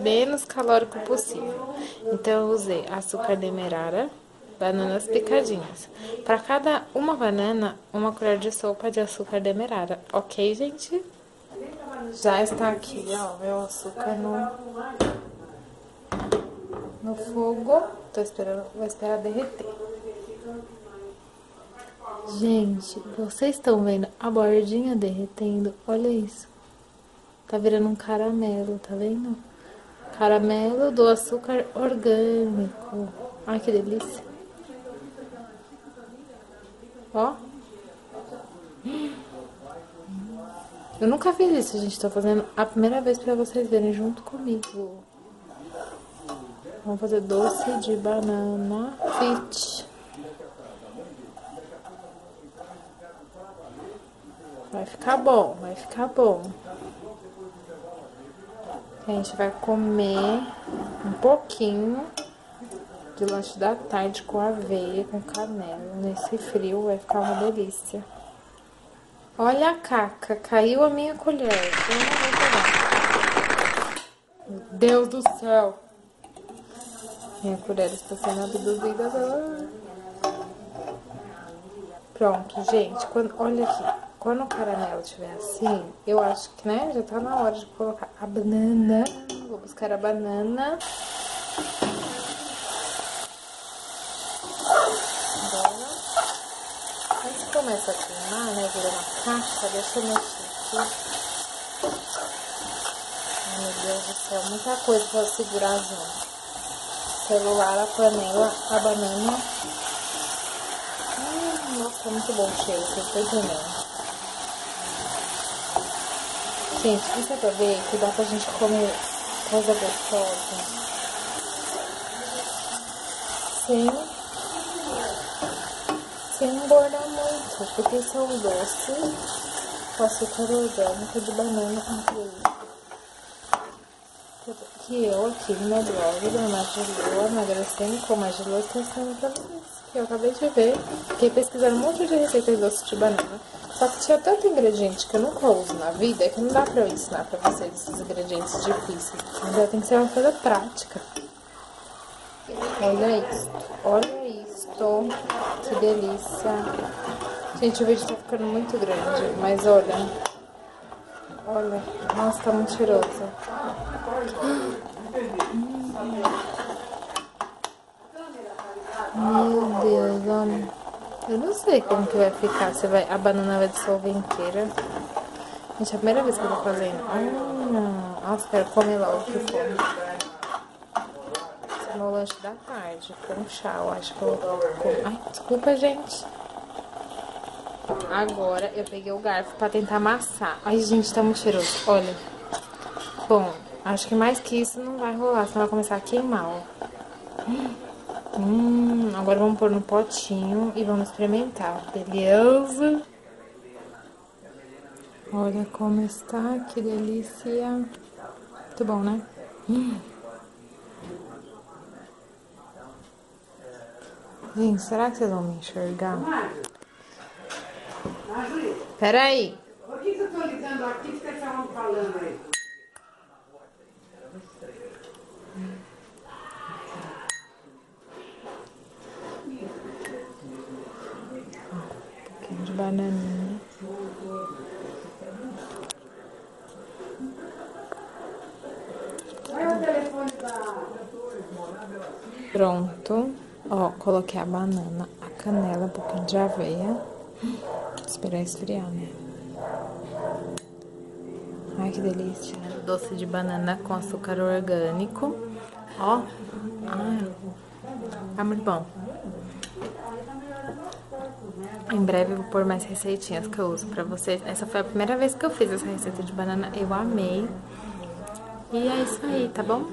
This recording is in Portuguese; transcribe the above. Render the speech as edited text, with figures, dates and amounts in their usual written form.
menos calórico possível. Então, eu usei açúcar demerara, bananas picadinhas. Para cada uma banana, uma colher de sopa de açúcar demerara. Ok, gente? Já está aqui, ó, meu açúcar no fogo. Tô esperando, vou esperar derreter. Gente, vocês estão vendo a bordinha derretendo? Olha isso. Tá virando um caramelo, tá vendo? Caramelo do açúcar orgânico. Ai, que delícia. Ó. Eu nunca fiz isso, gente. Tô fazendo a primeira vez pra vocês verem junto comigo. Vamos fazer doce de banana fit. Vai ficar bom, vai ficar bom. A gente vai comer um pouquinho de lanche da tarde com aveia, com canela. Nesse frio vai ficar uma delícia. Olha a caca, caiu a minha colher. Eu não vou pegar. Meu Deus do céu. Minha colher está sendo abduzida. Pronto, gente. Olha aqui. Quando o caramelo estiver assim, eu acho que, né, já tá na hora de colocar a banana. Vou buscar a banana. Agora, antes que começa a queimar, né, vira uma casca, deixa eu mexer aqui. Ai, meu Deus do céu, muita coisa pra segurar junto. Celular, a panela, a banana. Nossa, muito bom o cheiro, vocês estão entendendo. Gente, isso é pra ver que dá pra gente comer coisa gostosa sem engordar muito, porque isso é um doce com açúcar orgânico de banana incluído. Que eu aqui no meu blog da Magilu, emagrecendo com Magilu, estou ensinando pra vocês. Que eu acabei de ver, fiquei pesquisando um monte de receitas de doce de banana. Só que tinha tanto ingrediente que eu nunca uso na vida que não dá pra eu ensinar pra vocês esses ingredientes difíceis. Então tem que ser uma coisa prática. Olha isso, olha isto, que delícia. Gente, o vídeo tá ficando muito grande, mas olha, nossa, tá muito cheiroso. Meu Deus, olha. Eu não sei como que vai ficar, a banana vai dissolver inteira. Gente, é a primeira vez que eu tô fazendo. Nossa, quero comer logo, que fome. Esse é meu lanche da tarde, com chá, eu acho que eu vou comer. Ai, desculpa, gente. Agora eu peguei o garfo pra tentar amassar. Ai, gente, tá muito cheiroso, olha. Bom, acho que mais que isso não vai rolar, senão vai começar a queimar, ó. Agora vamos pôr no potinho e vamos experimentar, beleza? Olha como está, que delícia. Muito bom, né? Gente, será que vocês vão me enxergar? Peraí. O que eu tô ligando aqui? O que vocês estavam falando aí? Um pouquinho de bananinha. Pronto. Ó, coloquei a banana, a canela, um pouquinho de aveia. Esperar esfriar, né? Ai, que delícia. Doce de banana com açúcar orgânico. Ó. Tá muito bom. Em breve eu vou pôr mais receitinhas que eu uso pra vocês. Essa foi a primeira vez que eu fiz essa receita de banana. Eu amei. E é isso aí, tá bom?